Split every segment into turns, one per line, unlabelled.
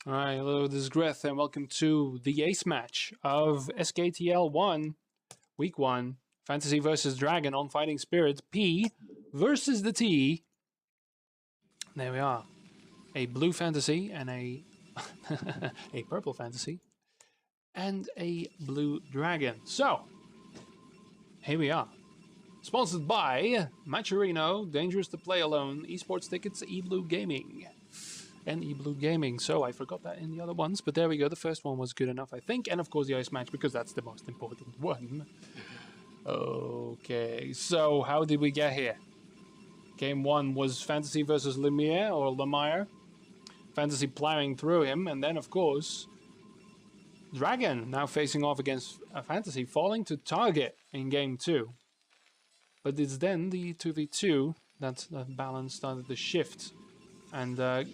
Alright, hello, this is Greth, and welcome to the ace match of SKTL 1, Week 1, FanTaSy versus DragOn on Fighting Spirit, P versus the T. There we are. A blue FanTaSy and a purple FanTaSy and a blue dragon. So, here we are. Sponsored by Maturino, Dangerous to Play Alone, Esports Tickets, eBlue Gaming. And eBlue Gaming. So I forgot that in the other ones, but there we go. The first one was good enough, I think. And of course the ice match, because that's the most important one. Okay, so how did we get here? Game 1 was FanTaSy versus Lemire, or Lemire. FanTaSy plowing through him, and then of course DragOn now facing off against FanTaSy, falling to target in Game 2. But it's then the 2v2 that balance started to shift. And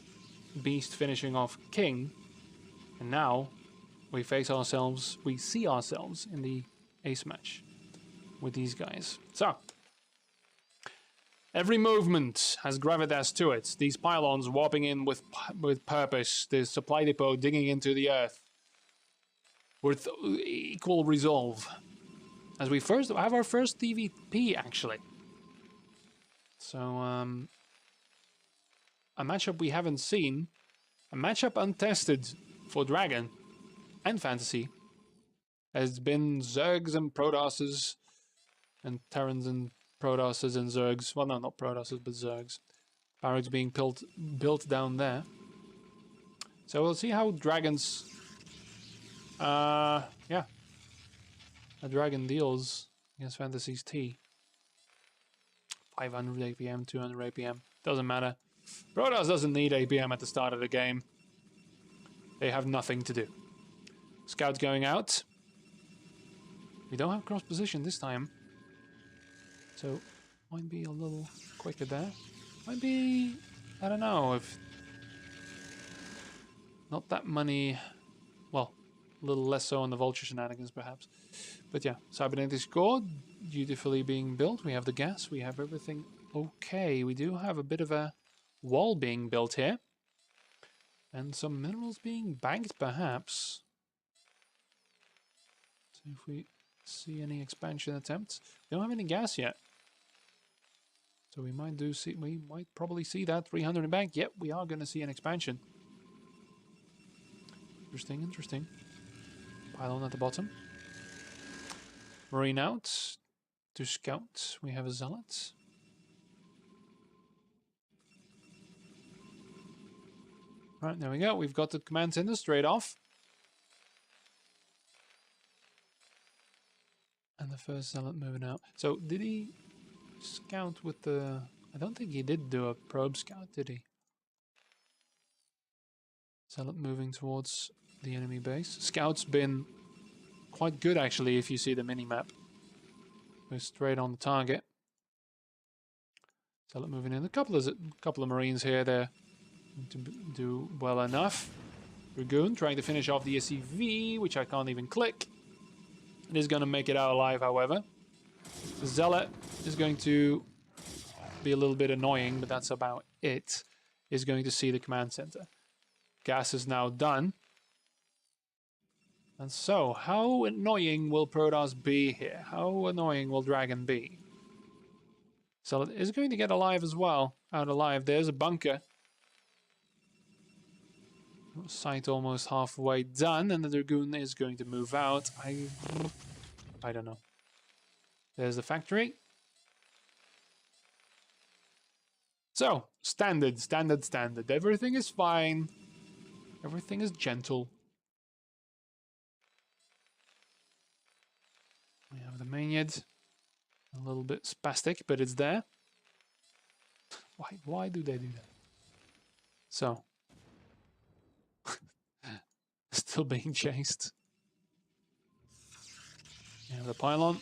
Beast finishing off King, and now we see ourselves in the ace match with these guys. So every movement has gravitas to it. These pylons warping in with purpose. The supply depot digging into the earth with equal resolve. As we have our first TVP actually. So a matchup we haven't seen, a matchup untested for DragOn and FanTaSy, has been Zergs and Protosses, and Terrans and Protosses and Zergs. Well, no, not Protosses, but Zergs. Barracks being built down there. So we'll see how DragOn's, a DragOn deals against FanTaSy's T. 500 APM, 200 APM, doesn't matter. Protoss doesn't need APM at the start of the game. They have nothing to do. Scouts going out. We don't have cross position this time. So, might be a little quicker there. Might be, I don't know, if not that many, well, a little less so on the Vulture shenanigans perhaps. But yeah, Cybernetics core dutifully being built. We have the gas, we have everything okay. We do have a bit of a wall being built here, and some minerals being banked perhaps. See if we see any expansion attempts. We don't have any gas yet, so we might probably see that 300 in bank. Yep, we are going to see an expansion. Interesting. Pylon at the bottom. Marine out to scout. We have a zealot. Right, there we go. We've got the command center straight off. And the first zealot moving out. So, did he scout with the... I don't think he did do a probe scout, did he? Zealot moving towards the enemy base. Scout's been quite good, actually, if you see the mini-map. We're straight on the target. Zealot moving in. A couple of Marines here. They're to do well enough. Dragoon trying to finish off the SCV, which I can't even click. It is going to make it out alive, however. The Zealot is going to be a little bit annoying, but that's about it. Is going to see the command center. Gas is now done. And so, how annoying will Protoss be here? How annoying will DragOn be? Zealot is going to get alive as well. Out alive. There's a bunker. Site almost halfway done, and the Dragoon is going to move out. I don't know. There's the factory. So, standard. Everything is fine. Everything is gentle. We have the Mainyid. A little bit spastic, but it's there. Why do they do that? So. Still being chased. Yeah, the pylon.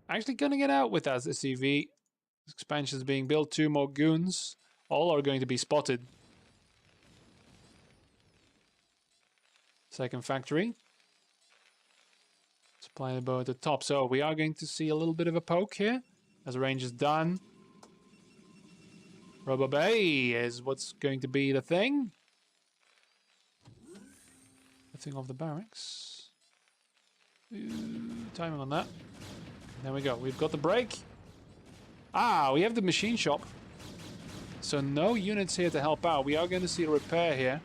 Actually gonna get out with that SCV. Expansion is being built. 2 more goons. All are going to be spotted. Second factory. Supply the bow at the top. So we are going to see a little bit of a poke here. As range is done. Rubber Bay is what's going to be the thing. Lifting off the barracks. Timing on that. There we go. We've got the break. Ah, we have the machine shop. So no units here to help out. We are going to see a repair here.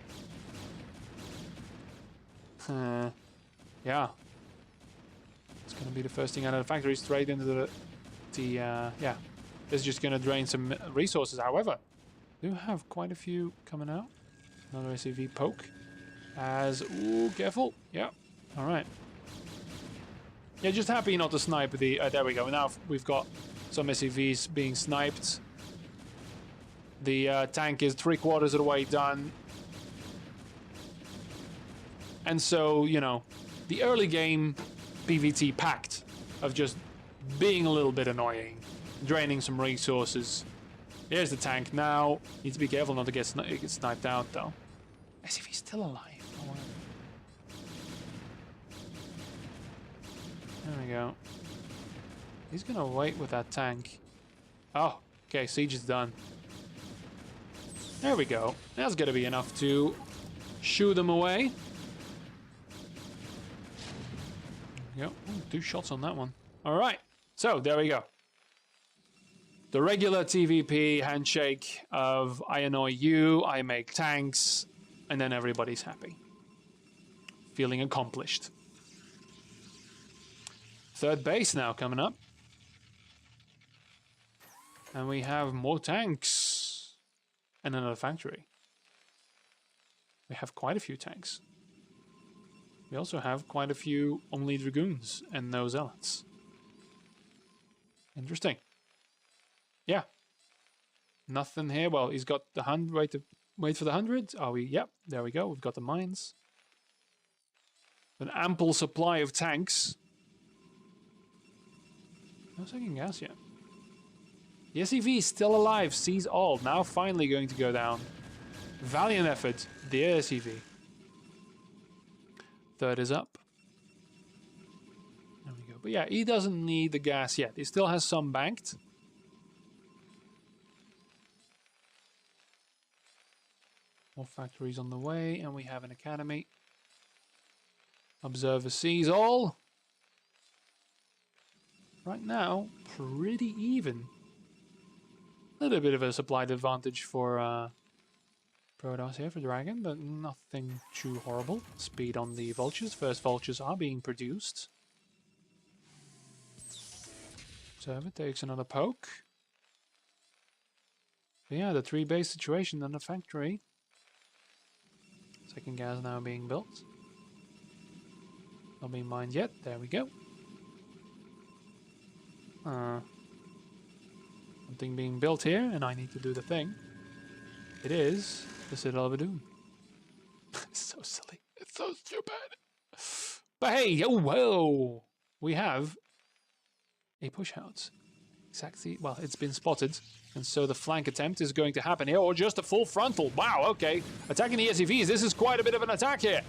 Yeah. It's going to be the first thing out of the factory, straight into the yeah. This is just going to drain some resources. However, we do have quite a few coming out. Another SCV poke. As, ooh, careful. Yeah. All right. Yeah, just happy not to snipe the... there we go. Now we've got some SCVs being sniped. The tank is 3/4 of the way done. And so, you know, the early game PvT pact of just being a little bit annoying, draining some resources. Here's the tank now. Need to be careful not to get sniped out, though. SCV's still alive. Oh, there we go. He's gonna wait with that tank. Oh, okay, siege is done. There we go. That's gonna be enough to shoo them away. There we go. Ooh, 2 shots on that one. All right, so there we go. The regular TVP handshake of I annoy you, I make tanks, and then everybody's happy. Feeling accomplished. Third base now coming up. And we have more tanks. And another factory. We have quite a few tanks. We also have quite a few only dragoons and no zealots. Interesting. Yeah. Nothing here. Well, he's got the 100. Wait for the 100. Are we? Yep. There we go. We've got the mines. An ample supply of tanks. No second gas yet. The SCV is still alive. Sees all. Now finally going to go down. Valiant effort. The SCV. Third is up. There we go. But yeah, he doesn't need the gas yet. He still has some banked. More factories on the way, and we have an academy. Observer sees all. Right now, pretty even. A little bit of a supplied advantage for Protoss here for Dragon, but nothing too horrible. Speed on the vultures. First vultures are being produced. Observer takes another poke. But yeah, the 3-base situation in the factory. Second gas now being built. Not being mined yet. There we go. Something being built here, and I need to do the thing. It is the Citadel of Doom. It's so silly. It's so stupid. But hey, oh whoa! We have a push out. Exactly. Well, it's been spotted, and so the flank attempt is going to happen here, or just a full frontal. Wow. Okay, attacking the SCVs. This is quite a bit of an attack here.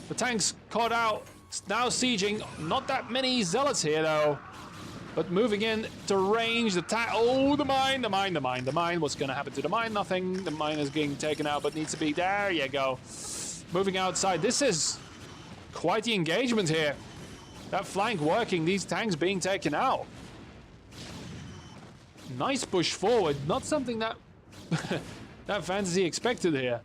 The tank's caught out. Now sieging. Not that many zealots here though. But moving in to range, oh, the mine. What's going to happen to the mine? Nothing. The mine is getting taken out, but needs to be, there you go. Moving outside. This is quite the engagement here. That flank working, these tanks being taken out. Nice push forward. Not something that, that FanTaSy expected here.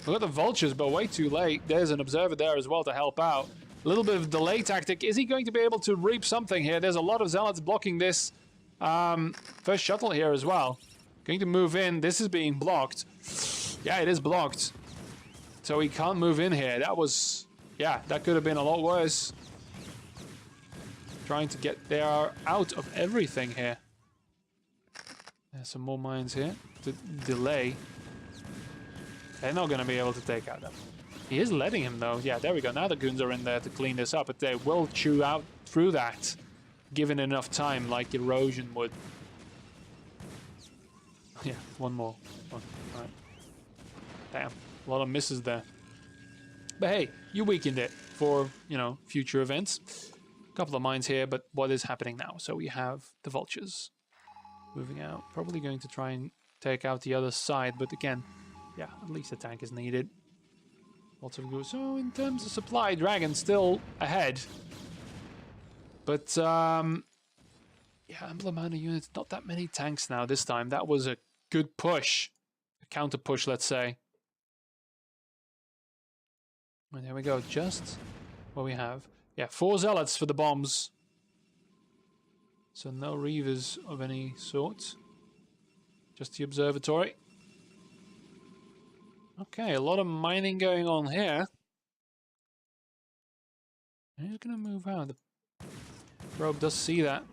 We've got the vultures, but way too late. There's an observer there as well to help out. A little bit of delay tactic. Is he going to be able to reap something here? There's a lot of zealots blocking this first shuttle here as well. Going to move in. This is being blocked. Yeah, it is blocked. So he can't move in here. That was... yeah, that could have been a lot worse. Trying to get there out of everything here. There's some more mines here to delay. They're not going to be able to take out them. He is letting him though. Yeah, there we go. Now the goons are in there to clean this up, but they will chew out through that, given enough time, like erosion would. Yeah, one more. All right. Damn, a lot of misses there. But hey, you weakened it for, you know, future events. A couple of mines here, but what is happening now? So we have the vultures. Moving out. Probably going to try and take out the other side, but again, yeah, at least a tank is needed. Lots of good. So in terms of supply, Dragon still ahead. But yeah, ample amount of units. Not that many tanks now this time. That was a good push. A counter push, let's say. And there we go. Just what we have. Yeah, 4 zealots for the bombs. So no reavers of any sort. Just the observatory. Okay, a lot of mining going on here. And he's going to move out. The probe does see that.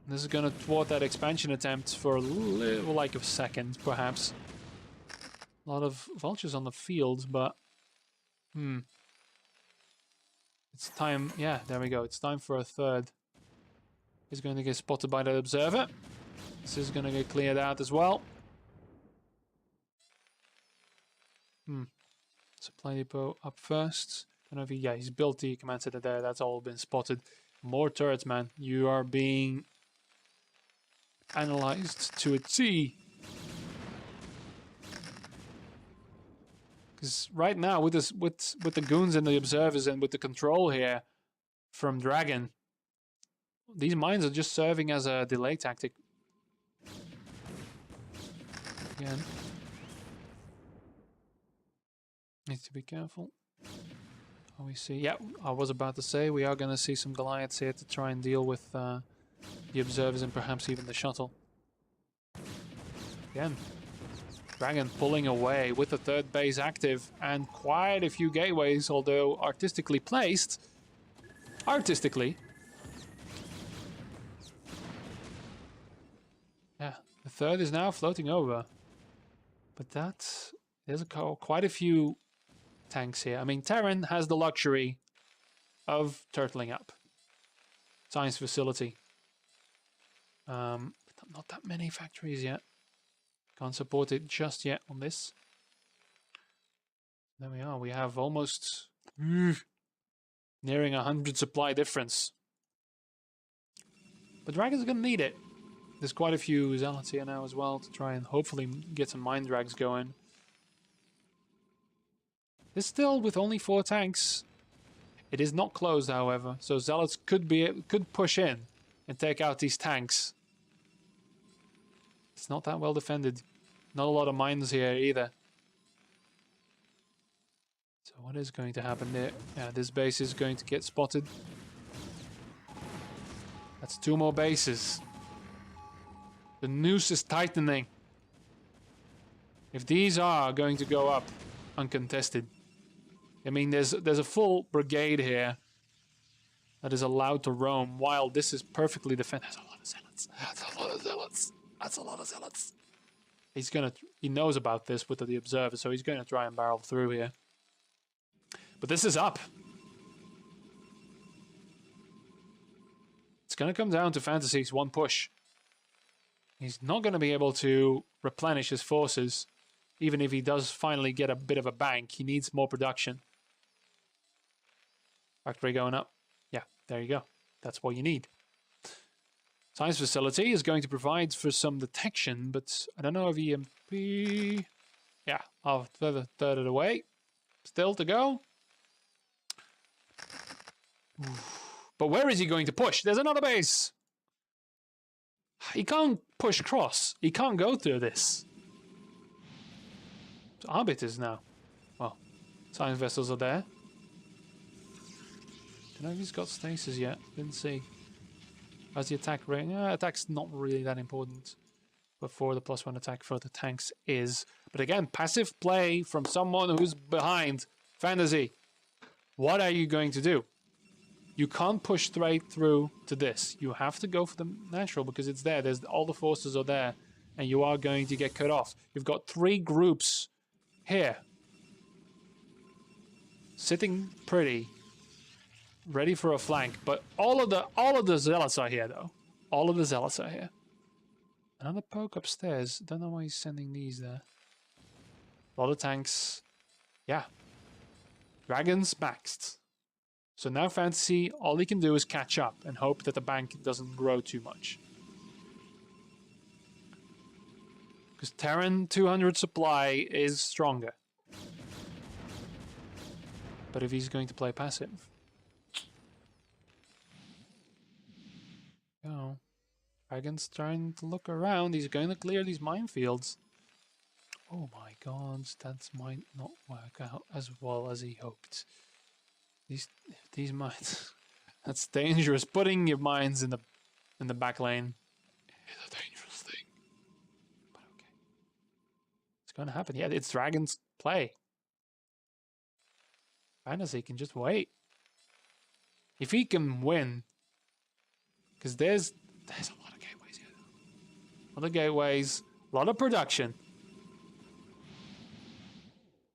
This is going to thwart that expansion attempt for a little, like a second, perhaps. A lot of vultures on the field, but... It's time... Yeah, there we go. It's time for a third. He's going to get spotted by the observer. This is going to get cleared out as well. Supply depot up first. I don't know if he... Yeah, he's built the command center there. That's all been spotted. More turrets, man. You are being... analyzed to a T. Because right now, with this, with the goons and the observers and with the control here from Dragon, these mines are just serving as a delay tactic. Again, need to be careful. Oh, we see. Yeah, I was about to say we are going to see some Goliaths here to try and deal with the observers and perhaps even the shuttle. Again, Dragon pulling away with the third base active and quite a few gateways, although artistically placed. Artistically. Yeah, the third is now floating over. But that's... There's quite a few tanks here. I mean, Terran has the luxury of turtling up. Science facility. But not that many factories yet. Can't support it just yet on this. There we are. We have almost nearing 100 supply difference. But Dragon's going to need it. There's quite a few zealots here now as well to try and hopefully get some mine drags going. This still with only 4 tanks. It is not closed, however, so zealots could push in and take out these tanks. It's not that well defended. Not a lot of mines here either. So what is going to happen there? Yeah, this base is going to get spotted. That's 2 more bases. The noose is tightening. If these are going to go up uncontested, I mean, there's a full brigade here that is allowed to roam while this is perfectly defended. That's a lot of zealots. That's a lot of zealots. That's a lot of zealots. He knows about this with the observer, so he's going to try and barrel through here. But this is up. It's going to come down to FanTaSy's one push. He's not going to be able to replenish his forces. Even if he does finally get a bit of a bank, he needs more production. Factory going up. Yeah, there you go. That's what you need. Science facility is going to provide for some detection, but I don't know if EMP... Yeah, I'll third it away. Still to go. But where is he going to push? There's another base. He can't push across. He can't go through this. So arbiters now. Well, science vessels are there. Don't know if he's got stasis yet. Didn't see. How's the attack rate? Yeah, attack's not really that important. But for the +1 attack for the tanks is. But again, passive play from someone who's behind. FanTaSy. What are you going to do? You can't push straight through to this. You have to go for the natural because it's there. All the forces are there. And you are going to get cut off. You've got 3 groups here. Sitting pretty. Ready for a flank. But all of the zealots are here though. All of the zealots are here. Another poke upstairs. Don't know why he's sending these there. A lot of tanks. Yeah. Dragons maxed. So now FanTaSy, all he can do is catch up and hope that the bank doesn't grow too much. Because Terran 200 supply is stronger. But if he's going to play passive... Oh. Dragon's trying to look around. He's going to clear these minefields. Oh my god, that might not work out as well as he hoped. These mines... That's dangerous. Putting your mines in the back lane is a dangerous thing. But okay. It's gonna happen. Yeah, it's Dragon's play. FanTaSy can just wait. If he can win, because there's a lot of gateways here. A lot of gateways, a lot of production.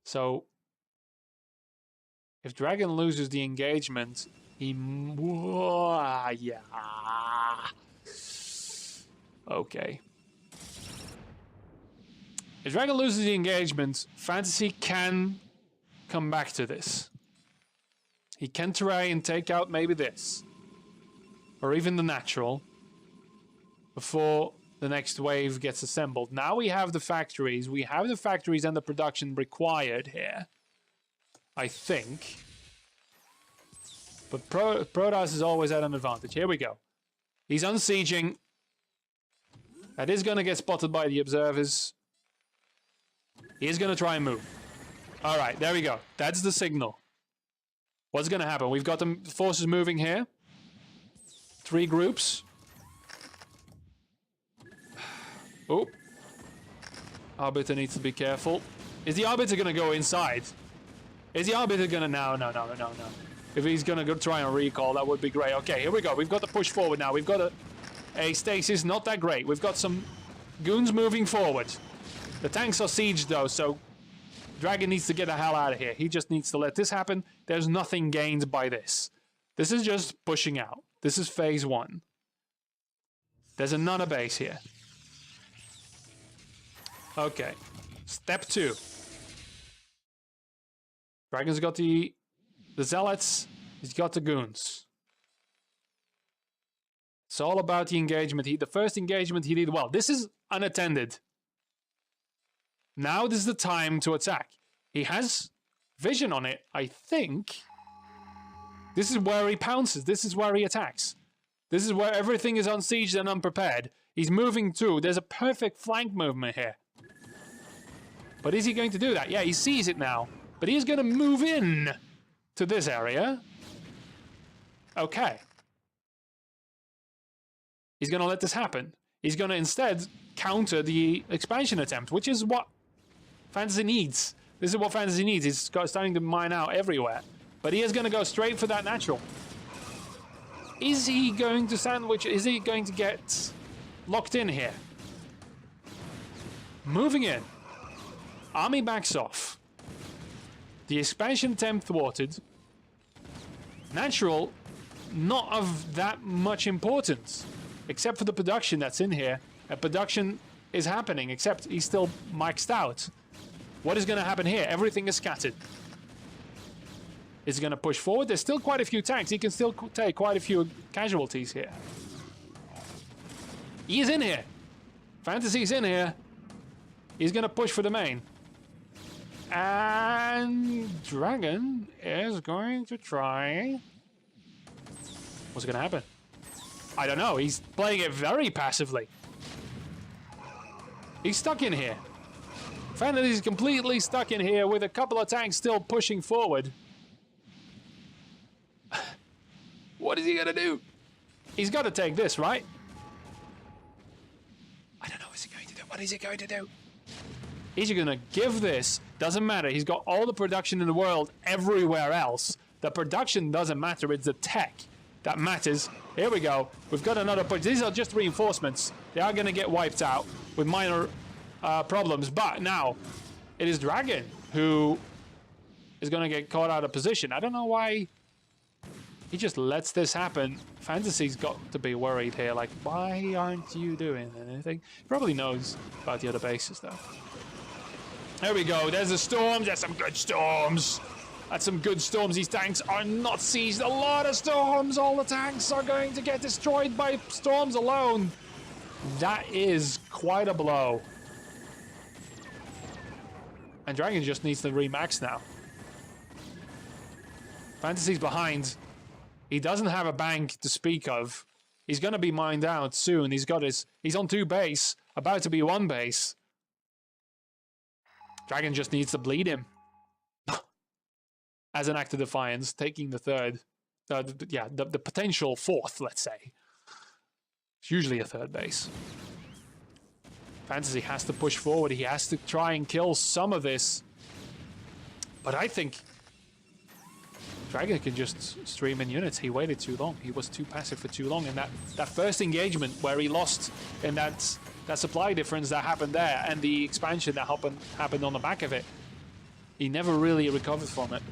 So if Dragon loses the engagement, yeah. Okay. If Dragon loses the engagement, FanTaSy can come back to this. He can try and take out maybe this. Or even the natural. Before the next wave gets assembled. Now we have the factories. We have the factories and the production required here. I think. But Protoss is always at an advantage. Here we go. He's unsieging. That is going to get spotted by the observers. He is going to try and move. Alright, there we go. That's the signal. What's going to happen? We've got the forces moving here. 3 groups. Oh. Arbiter needs to be careful. Is the Arbiter going to go inside? Is the Arbiter going to... No. If he's going to go try and recall, that would be great. Okay, here we go. We've got to push forward now. We've got a stasis, not that great. We've got some goons moving forward. The tanks are sieged, though, so Dragon needs to get the hell out of here. He just needs to let this happen. There's nothing gained by this. This is just pushing out. This is phase 1. There's another base here. Okay. Step 2. Dragon's got the zealots. He's got the goons. It's all about the engagement. The first engagement he did well. This is unattended. Now this is the time to attack. He has vision on it, I think. This is where he pounces. This is where he attacks. This is where everything is unsieged and unprepared. He's moving through. There's a perfect flank movement here. But is he going to do that? Yeah, he sees it now. But he's going to move in to this area. Okay. He's going to let this happen. He's going to instead counter the expansion attempt, which is what FanTaSy needs. This is what FanTaSy needs. He's starting to mine out everywhere. But he is going to go straight for that natural. Is he going to sandwich? Is he going to get locked in here? Moving in. Army backs off. The expansion attempt thwarted. Natural, not of that much importance. Except for the production that's in here. And production is happening, except he's still maxed out. What is going to happen here? Everything is scattered. Is he going to push forward? There's still quite a few tanks. He can still take quite a few casualties here. He is in here. FanTaSy's in here. He's going to push for the main. And Dragon is going to try... What's going to happen? I don't know. He's playing it very passively. He's stuck in here. FanTaSy's completely stuck in here with a couple of tanks still pushing forward. What is he going to do? He's got to take this, right? I don't know. What is he going to do? What is he going to do? Is he going to give this? Doesn't matter. He's got all the production in the world everywhere else. The production doesn't matter. It's the tech that matters. Here we go. We've got another push. These are just reinforcements. They are going to get wiped out with minor problems. But now, it is Dragon who is going to get caught out of position. I don't know why he just lets this happen. FanTaSy's got to be worried here. Like, why aren't you doing anything? He probably knows about the other bases, though. There we go. There's the storms. There's some good storms. That's some good storms. These tanks are not sieged. A lot of storms. All the tanks are going to get destroyed by storms alone. That is quite a blow. And DragOn just needs to remax now. FanTaSy's behind. He doesn't have a bank to speak of. He's going to be mined out soon. He's on 2 base, about to be 1 base. DragOn just needs to bleed him. As an act of defiance, taking the 3rd. The potential 4th, let's say. It's usually a 3rd base. FanTaSy has to push forward. He has to try and kill some of this. But I think DragOn can just stream in units. He waited too long. He was too passive for too long. And that first engagement where he lost in that supply difference that happened there and the expansion that happened on the back of it, he never really recovered from it.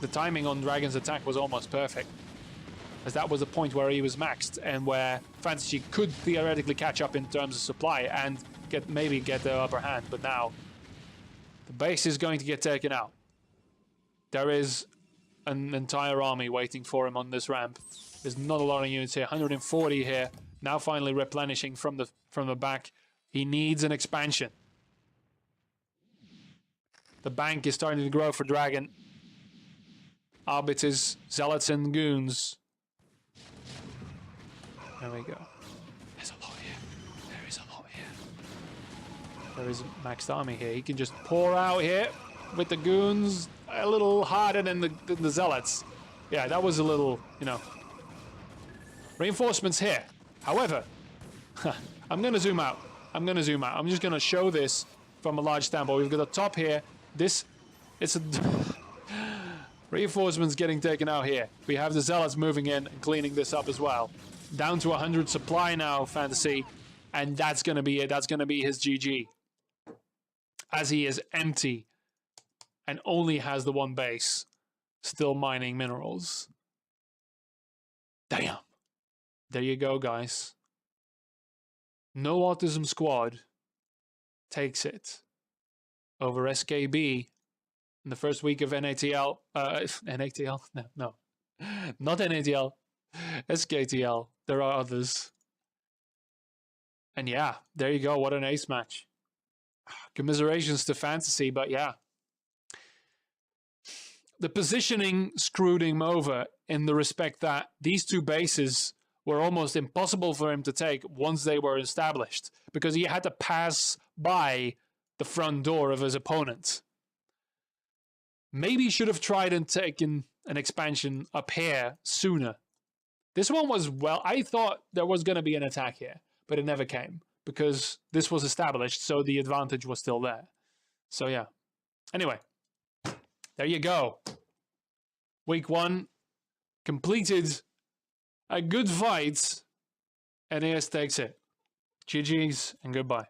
The timing on DragOn's attack was almost perfect, as that was the point where he was maxed and where FanTaSy could theoretically catch up in terms of supply and maybe get the upper hand. But now the base is going to get taken out. There is an entire army waiting for him on this ramp. There's not a lot of units here. 140 here. Now finally replenishing from the back. He needs an expansion. The bank is starting to grow for DragOn. Arbiters, Zealots, and Goons. There we go. There's a lot here. There is a lot here. There is a maxed army here. He can just pour out here with the Goons. A little harder than the Zealots. Yeah, that was a little, you know. Reinforcements here. However, I'm going to zoom out. I'm just going to show this from a large standpoint. We've got the top here. It's a... Reinforcements getting taken out here. We have the Zealots moving in and cleaning this up as well. Down to 100 supply now, FanTaSy. And that's going to be it. That's going to be his GG. As he is empty and only has the 1 base. Still mining minerals. Damn. There you go, guys. No Autism Squad takes it over SKB in the first week of NATL. NATL? No. Not NATL. SKTL. There are others. And yeah, there you go. What an ace match. Commiserations to FanTaSy, but yeah. The positioning screwed him over in the respect that these 2 bases were almost impossible for him to take once they were established, because he had to pass by the front door of his opponent. Maybe he should have tried and taken an expansion up here sooner. This one was, well, I thought there was going to be an attack here, but it never came because this was established, so the advantage was still there. So yeah. Anyway, there you go. Week 1 completed. A good fight, and NaS takes it. GG's and goodbye.